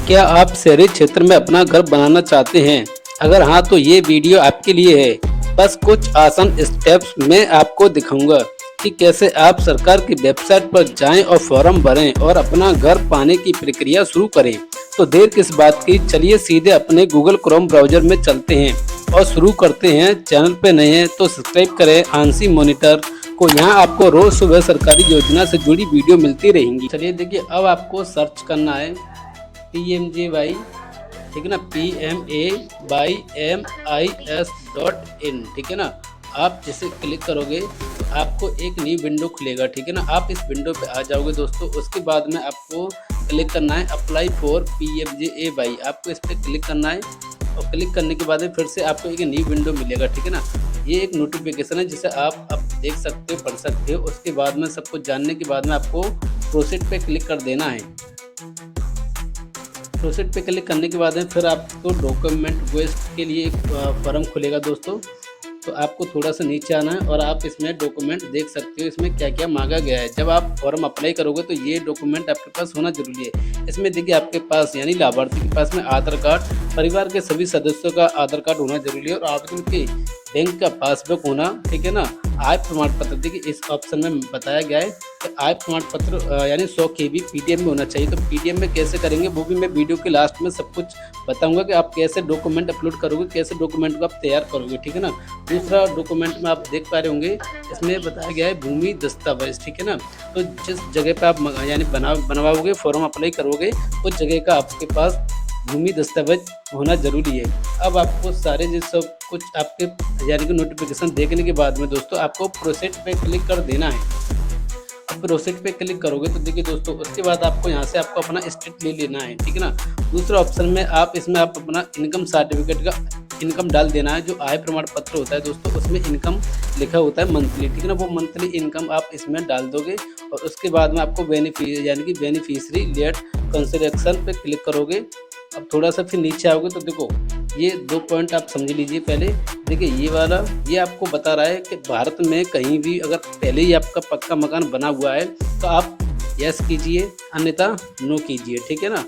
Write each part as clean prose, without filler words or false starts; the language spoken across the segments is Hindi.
क्या आप शहरी क्षेत्र में अपना घर बनाना चाहते हैं? अगर हाँ तो ये वीडियो आपके लिए है। बस कुछ आसान स्टेप्स मैं आपको दिखाऊंगा कि कैसे आप सरकार की वेबसाइट पर जाएं और फॉर्म भरें और अपना घर पाने की प्रक्रिया शुरू करें। तो देर किस बात की, चलिए सीधे अपने गूगल क्रोम ब्राउजर में चलते हैं और शुरू करते हैं। चैनल पे नए हैं तो सब्सक्राइब करें आंसी मॉनिटर को। यहाँ आपको रोज सुबह सरकारी योजना से जुड़ी वीडियो मिलती रहेंगी। चलिए देखिए, अब आपको सर्च करना है PMJY, ठीक है ना, PMAYMIS.in, ठीक है ना। आप जैसे क्लिक करोगे तो आपको एक नई विंडो खुलेगा, ठीक है ना। आप इस विंडो पे आ जाओगे दोस्तों। उसके बाद में आपको क्लिक करना है अप्लाई फॉर PMJAY, आपको इस पर क्लिक करना है। और क्लिक करने के बाद में फिर से आपको एक नई विंडो मिलेगा, ठीक है ना। ये एक नोटिफिकेशन है जिसे आप अब देख सकते हो, पढ़ सकते हो। उसके बाद में सब कुछ जानने के बाद में आपको प्रोसीड पे क्लिक कर देना है। प्रोसीड पे क्लिक करने के बाद में फिर आपको डॉक्यूमेंट वेस्ट के लिए एक फॉर्म खुलेगा दोस्तों। तो आपको थोड़ा सा नीचे आना है और आप इसमें डॉक्यूमेंट देख सकते हो, इसमें क्या क्या मांगा गया है। जब आप फॉर्म अप्लाई करोगे तो ये डॉक्यूमेंट आपके पास होना जरूरी है। इसमें देखिए आपके पास यानी लाभार्थी के पास में आधार कार्ड, परिवार के सभी सदस्यों का आधार कार्ड होना जरूरी है और आवेदन के बैंक का पासबुक होना, ठीक है ना। आय प्रमाण पत्र, देखिए इस ऑप्शन में बताया गया है कि आय प्रमाण पत्र यानी 100 KB PDF में होना चाहिए। तो PDF में कैसे करेंगे वो भी मैं वीडियो के लास्ट में सब कुछ बताऊंगा कि आप कैसे डॉक्यूमेंट अपलोड करोगे, कैसे डॉक्यूमेंट को आप तैयार करोगे, ठीक है ना। दूसरा डॉक्यूमेंट में आप देख पा रहे होंगे, इसमें बताया गया है भूमि दस्तावेज, ठीक है ना। तो जिस जगह पे आप यानी बनवाओगे, फॉर्म अप्लाई करोगे, उस जगह का आपके पास भूमि दस्तावेज होना जरूरी है। अब आपको सारे जो सब कुछ आपके यानी कि नोटिफिकेशन देखने के बाद में दोस्तों आपको प्रोसीड पे क्लिक कर देना है। अब प्रोसीड पे क्लिक करोगे तो देखिए दोस्तों, उसके बाद आपको यहाँ से आपको अपना स्टेट ले लेना है, ठीक है ना। दूसरा ऑप्शन में आप इसमें आप अपना इनकम सर्टिफिकेट का इनकम डाल देना है। जो आय प्रमाण पत्र होता है दोस्तों उसमें इनकम लिखा होता है मंथली, ठीक है ना। वो मंथली इनकम आप इसमें डाल दोगे और उसके बाद में आपको बेनिफिशियरी लेट कंसिडरेशन पे क्लिक करोगे। अब थोड़ा सा फिर नीचे आओगे तो देखो ये 2 पॉइंट आप समझ लीजिए। पहले देखिए ये वाला, ये आपको बता रहा है कि भारत में कहीं भी अगर पहले ही आपका पक्का मकान बना हुआ है तो आप यस कीजिए, अन्यथा नो कीजिए, ठीक है ना।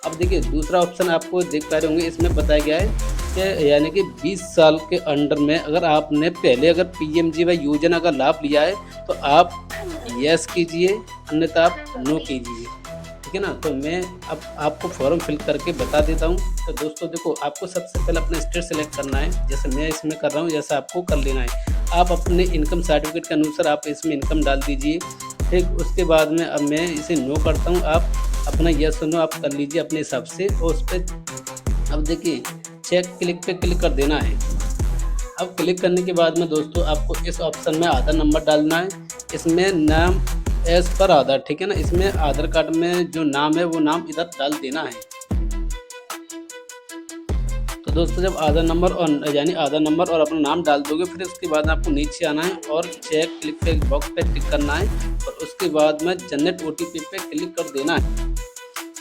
अब देखिए दूसरा ऑप्शन आपको देख पा रहे होंगे, इसमें बताया गया है कि यानी कि 20 साल के अंडर में अगर आपने पहले अगर PMJY योजना का लाभ लिया है तो आप यस कीजिए, अन्यथा आप नो कीजिए, ठीक है ना। तो मैं अब आपको फॉर्म फिल करके बता देता हूँ। तो दोस्तों देखो, आपको सबसे पहले अपना स्टेट सेलेक्ट करना है, जैसे मैं इसमें कर रहा हूँ, जैसा आपको कर लेना है। आप अपने इनकम सर्टिफिकेट के अनुसार आप इसमें इनकम डाल दीजिए, ठीक। उसके बाद में अब मैं इसे नो करता हूँ, आप अपना यस नो आप कर लीजिए अपने हिसाब से। और उस पर अब देखिए चेक क्लिक पे क्लिक कर देना है। अब क्लिक करने के बाद में दोस्तों आपको इस ऑप्शन में आधार नंबर डालना है। इसमें नाम एज पर आधार, ठीक है ना। इसमें आधार कार्ड में जो नाम है वो नाम इधर डाल देना है। तो दोस्तों जब आधार नंबर और अपना नाम डाल दोगे, फिर उसके बाद आपको नीचे आना है और चेक क्लिक पे बॉक्स पे क्लिक करना है और उसके बाद में जनरेट OTP पे क्लिक कर देना है।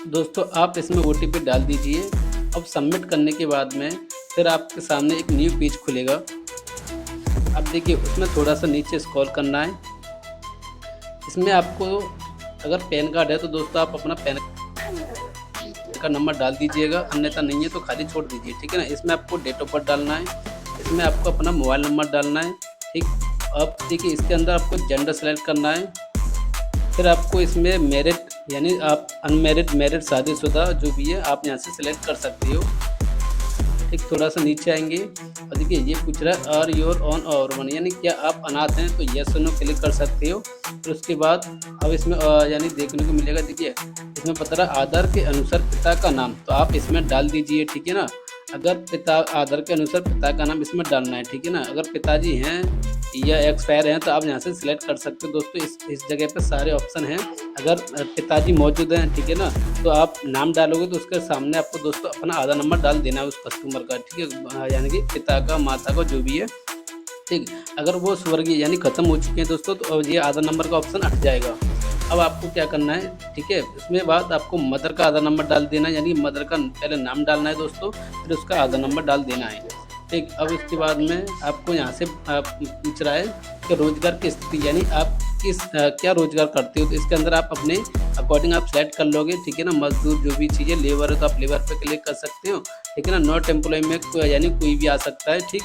दोस्तों आप इसमें OTP डाल दीजिए। अब सबमिट करने के बाद में फिर आपके सामने एक न्यू पेज खुलेगा। अब देखिए उसमें थोड़ा सा नीचे स्क्रॉल करना है। इसमें आपको अगर पैन कार्ड है तो दोस्तों आप अपना पैन का नंबर डाल दीजिएगा, अन्यथा नहीं है तो खाली छोड़ दीजिए, ठीक है ना। इसमें आपको डेट ऑफ बर्थ डालना है, इसमें आपको अपना मोबाइल नंबर डालना है, ठीक। अब देखिए इसके अंदर आपको जेंडर सेलेक्ट करना है। फिर आपको इसमें मैरिड यानी आप अनमैरिड, मैरिड, शादीशुदा जो भी है आप यहाँ से सिलेक्ट कर सकते हो, ठीक। थोड़ा सा नीचे आएंगे और देखिए ये पूछ रहा है आर योर ऑन और वन, यानी क्या आप अनाथ हैं, तो यस और नो क्लिक कर सकते हो। फिर उसके बाद अब इसमें यानी देखने को मिलेगा, देखिए इसमें बता रहा आधार के अनुसार पिता का नाम, तो आप इसमें डाल दीजिए, ठीक है ना। अगर पिता आधार के अनुसार पिता का नाम इसमें डालना है, ठीक है ना। अगर पिताजी हैं या एक्सपायर हैं तो आप यहाँ से सिलेक्ट कर सकते हो। दोस्तों इस जगह पे सारे ऑप्शन हैं। अगर पिताजी मौजूद हैं, ठीक है ना, तो आप नाम डालोगे तो उसके सामने आपको दोस्तों अपना आधार नंबर डाल देना है उस कस्टमर का, ठीक है, यानी कि पिता का, माता का, जो भी है, ठीक। अगर वो स्वर्गीय यानी ख़त्म हो चुके हैं दोस्तों तो ये आधार नंबर का ऑप्शन हट जाएगा। अब आपको क्या करना है, ठीक है, इसमें बाद आपको मदर का आधार नंबर डाल देना है, यानी मदर का पहले नाम डालना है दोस्तों, फिर उसका आधार नंबर डाल देना है, ठीक। अब इसके बाद में आपको यहाँ से पूछ रहा है कि रोजगार की स्थिति, यानी आप क्या रोजगार करते हो, तो इसके अंदर आप अपने अकॉर्डिंग आप सेलेक्ट कर लोगे, ठीक है ना। मजदूर जो भी चीज़ें, लेबर है तो आप लेबर पे क्लिक कर सकते हो, ठीक है ना। नॉट एम्प्लॉय में यानी कोई भी आ सकता है, ठीक।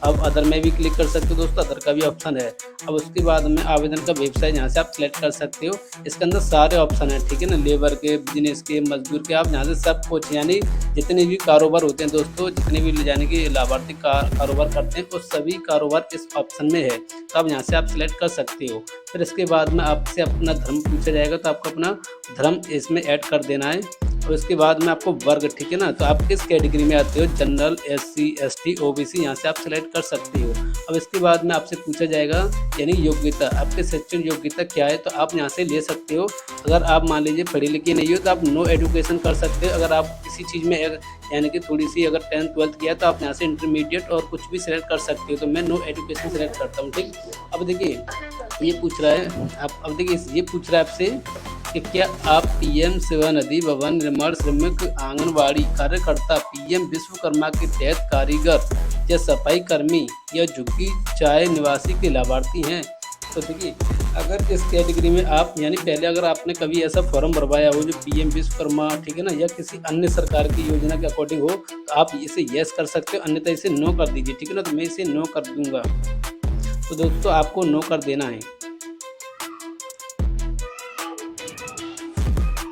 अब अदर में भी क्लिक कर सकते हो दोस्तों, अदर का भी ऑप्शन है। अब उसके बाद में आवेदन का वेबसाइट यहाँ से आप सिलेक्ट कर सकते हो। इसके अंदर सारे ऑप्शन हैं, ठीक है ना। लेबर के, बिजनेस के, मजदूर के, आप यहाँ से सब कुछ यानी जितने भी कारोबार होते हैं दोस्तों, जितने भी यानी कि लाभार्थी कारोबार करते हैं, वो सभी कारोबार इस ऑप्शन में है। तो आप यहाँ से आप सिलेक्ट कर सकते हो। फिर इसके बाद में आपसे अपना धर्म पूछा जाएगा, तो आपको अपना धर्म इसमें ऐड कर देना है। और उसके बाद में आपको वर्ग, ठीक है ना, तो आप किस कैटेगरी में आते हो, जनरल, एससी, एसटी, ओबीसी, यहाँ से आप सिलेक्ट कर सकते हो। अब इसके बाद में आपसे पूछा जाएगा यानी योग्यता, आपके शैक्षणिक योग्यता क्या है, तो आप यहाँ से ले सकते हो। अगर आप मान लीजिए पढ़े लिखे नहीं हो तो आप नो एजुकेशन कर सकते हो। अगर आप किसी चीज़ में यानी कि थोड़ी सी अगर 10th 12th किया तो आप यहाँ से इंटरमीडिएट और कुछ भी सिलेक्ट कर सकते हो। तो मैं नो एजुकेशन सिलेक्ट करता हूँ, ठीक। अब देखिए ये पूछ रहा है आप, अब देखिए ये पूछ रहा है आपसे कि क्या आप पीएम सेवा निधि भवन निर्माण श्रमिक आंगनबाड़ी कार्यकर्ता, पीएम विश्वकर्मा के तहत कारीगर या सफाई कर्मी या झुग्गी चाय निवासी के लाभार्थी हैं। तो देखिए अगर इस कैटेगरी में आप यानी पहले अगर आपने कभी ऐसा फॉर्म भरवाया हो जो पीएम विश्वकर्मा, ठीक है ना, या किसी अन्य सरकार की योजना के अकॉर्डिंग हो, तो आप इसे यस कर सकते हो, अन्यथा इसे नो कर दीजिए, ठीक है ना। तो मैं इसे नो कर दूंगा। तो दोस्तों आपको नो कर देना है।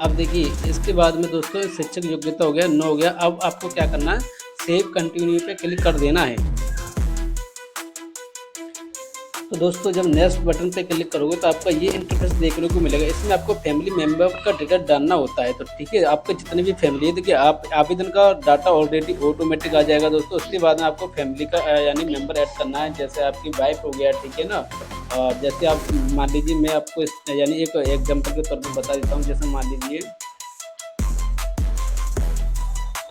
अब देखिए इसके बाद में दोस्तों शिक्षक योग्यता हो गया, नो हो गया। अब आपको क्या करना है, सेव कंटिन्यू पे क्लिक कर देना है। तो दोस्तों जब नेक्स्ट बटन पे क्लिक करोगे तो आपका ये इंटरफेस देखने को मिलेगा। इसमें आपको फैमिली मेंबर का डाटा डालना होता है। तो ठीक है, आपके जितने भी फैमिली है, देखिए आप आवेदन का डाटा ऑलरेडी ऑटोमेटिक आ जाएगा दोस्तों। उसके बाद में आपको फैमिली का यानी मेंबर ऐड करना है। जैसे आपकी वाइफ हो गया, ठीक है ना। जैसे आप मान लीजिए, मैं आपको यानी एक एग्जाम्पल के तौर पर बता देता हूँ। जैसे मान लीजिए,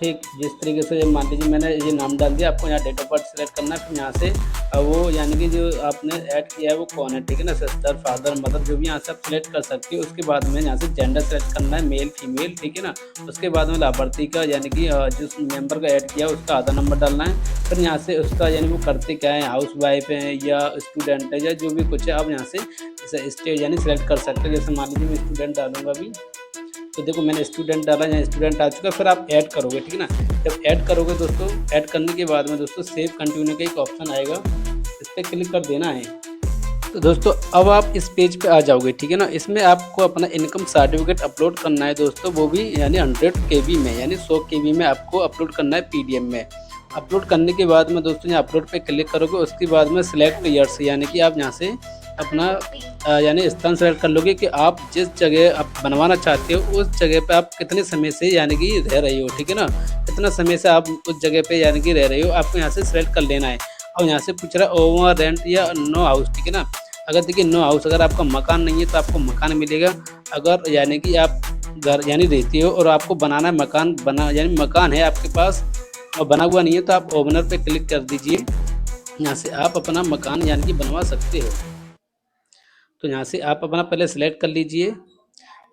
ठीक जिस तरीके से मान लीजिए मैंने ये नाम डाल दिया, आपको यहाँ डेट ऑफ बर्थ सेलेक्ट करना है। फिर यहाँ से वो यानी कि जो आपने ऐड किया है वो कौन है, ठीक है ना, सिस्टर, फादर, मदर, जो भी यहाँ से आप सिलेक्ट कर सकते हो। उसके बाद में यहाँ से जेंडर सेलेक्ट करना है, मेल, फीमेल, ठीक है ना। उसके बाद में लाभार्थी का यानी कि जिस मेंबर का ऐड किया उसका आधार नंबर डालना है। फिर यहाँ से उसका यानी वो करते क्या है, हाउस वाइफ है या स्टूडेंट है या जो भी कुछ है, आप यहाँ से स्टेज यानी सिलेक्ट कर सकते हो। जैसे मान लीजिए मैं स्टूडेंट डालूंगा अभी, तो देखो मैंने स्टूडेंट डाला, यहाँ स्टूडेंट आ चुका है। फिर आप ऐड करोगे, ठीक है ना। जब ऐड करोगे दोस्तों, ऐड करने के बाद में दोस्तों सेव कंटिन्यू का एक ऑप्शन आएगा, इस पर क्लिक कर देना है। तो दोस्तों अब आप इस पेज पे आ जाओगे, ठीक है ना। इसमें आपको अपना इनकम सर्टिफिकेट अपलोड करना है दोस्तों, वो भी यानी 100 KB में, यानी 100 KB में आपको अपलोड करना है PDF में। अपलोड करने के बाद में दोस्तों यहाँ अपलोड पे क्लिक करोगे। उसके बाद में सिलेक्ट ईयर्स, यानी कि आप यहाँ से अपना यानी स्थान सेलेक्ट कर लोगे कि आप जिस जगह आप बनवाना चाहते हो उस जगह पे आप कितने समय से यानी कि रह रहे हो, ठीक है ना। कितना समय से आप उस जगह पे यानी कि रह रहे हो, आपको यहाँ से सिलेक्ट कर लेना है। और यहाँ से पूछ रहा है ओवर रेंट या नो हाउस, ठीक है ना। अगर देखिए नो हाउस, अगर आपका मकान नहीं है तो आपको मकान मिलेगा। अगर यानी कि आप घर यानी रहते हो और आपको बनाना है मकान, बना यानी मकान है आपके पास और बना हुआ नहीं है, तो आप ओनर पे क्लिक कर दीजिए। यहाँ से आप अपना मकान यानी कि बनवा सकते हो। तो यहाँ से आप अपना पहले सेलेक्ट कर लीजिए,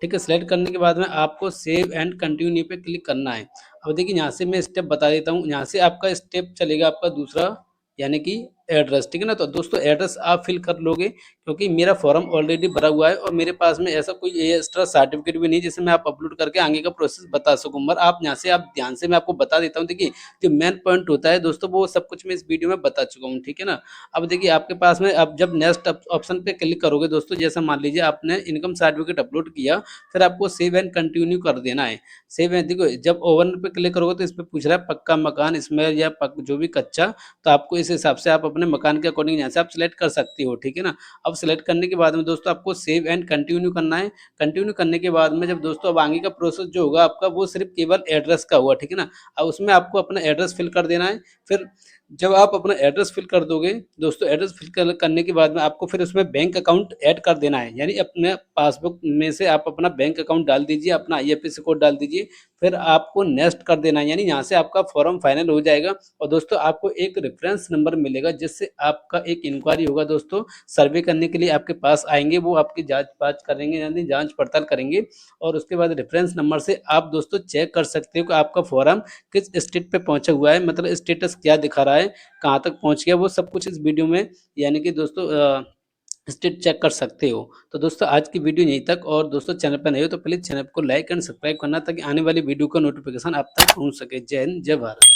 ठीक है। सेलेक्ट करने के बाद में आपको सेव एंड कंटिन्यू पे क्लिक करना है। अब देखिए यहाँ से मैं स्टेप बता देता हूँ। यहाँ से आपका स्टेप चलेगा आपका दूसरा, यानी कि एड्रेस, ठीक है ना। तो दोस्तों एड्रेस आप फिल कर लोगे, क्योंकि मेरा फॉर्म ऑलरेडी भरा हुआ है और मेरे पास में ऐसा कोई एक्स्ट्रा सर्टिफिकेट भी नहीं जिसे मैं आप अपलोड करके आगे का प्रोसेस बता सकूँ। मगर आप यहाँ से आप ध्यान से मैं आपको बता देता हूँ। देखिए जो मेन पॉइंट होता है दोस्तों, वो सब कुछ मैं इस वीडियो में बता चुका हूँ, ठीक है ना। अब देखिए आपके पास में, अब जब नेक्स्ट ऑप्शन पे क्लिक करोगे दोस्तों, जैसा मान लीजिए आपने इनकम सर्टिफिकेट अपलोड किया, फिर आपको सेव एंड कंटिन्यू कर देना है। सेव एंड देखो जब ओवन पे क्लिक करोगे तो इस पे पूछ रहा है पक्का मकान, इसमें या जो भी कच्चा, तो आपको इस हिसाब से आप अपने मकान के अकॉर्डिंग यहाँ से आप सिलेक्ट कर सकते हो, ठीक है ना। अब सिलेक्ट करने के बाद में दोस्तों आपको सेव एंड कंटिन्यू करना है। कंटिन्यू करने के बाद में जब दोस्तों अब आगे का प्रोसेस जो होगा आपका, वो सिर्फ केवल एड्रेस का हुआ, ठीक है ना। अब उसमें आपको अपना एड्रेस फिल कर देना है। फिर जब आप अपना एड्रेस फिल कर दोगे दोस्तों, एड्रेस फिल करने के बाद में आपको फिर उसमें बैंक अकाउंट ऐड कर देना है। यानी अपने पासबुक में से आप अपना बैंक अकाउंट डाल दीजिए, अपना IFSC कोड डाल दीजिए, फिर आपको नेक्स्ट कर देना है। यानी यहाँ से आपका फॉर्म फाइनल हो जाएगा। और दोस्तों आपको एक रेफरेंस नंबर मिलेगा, जिससे आपका एक इंक्वायरी होगा दोस्तों, सर्वे करने के लिए आपके पास आएंगे। वो आपकी जांच पाँच करेंगे, यानी जांच पड़ताल करेंगे। और उसके बाद रेफरेंस नंबर से आप दोस्तों चेक कर सकते हो कि आपका फॉर्म किस स्टेट पे पहुंचा हुआ है, मतलब स्टेटस क्या दिखा रहा है, कहाँ तक पहुंच गया, वो सब कुछ इस वीडियो में यानी कि दोस्तों स्टेट चेक कर सकते हो। तो दोस्तों आज की वीडियो यहीं तक, और दोस्तों चैनल पर नए हो तो प्लीज़ चैनल को लाइक एंड सब्सक्राइब करना, ताकि आने वाली वीडियो का नोटिफिकेशन आप तक पहुँच सके। जय हिंद, जय भारत।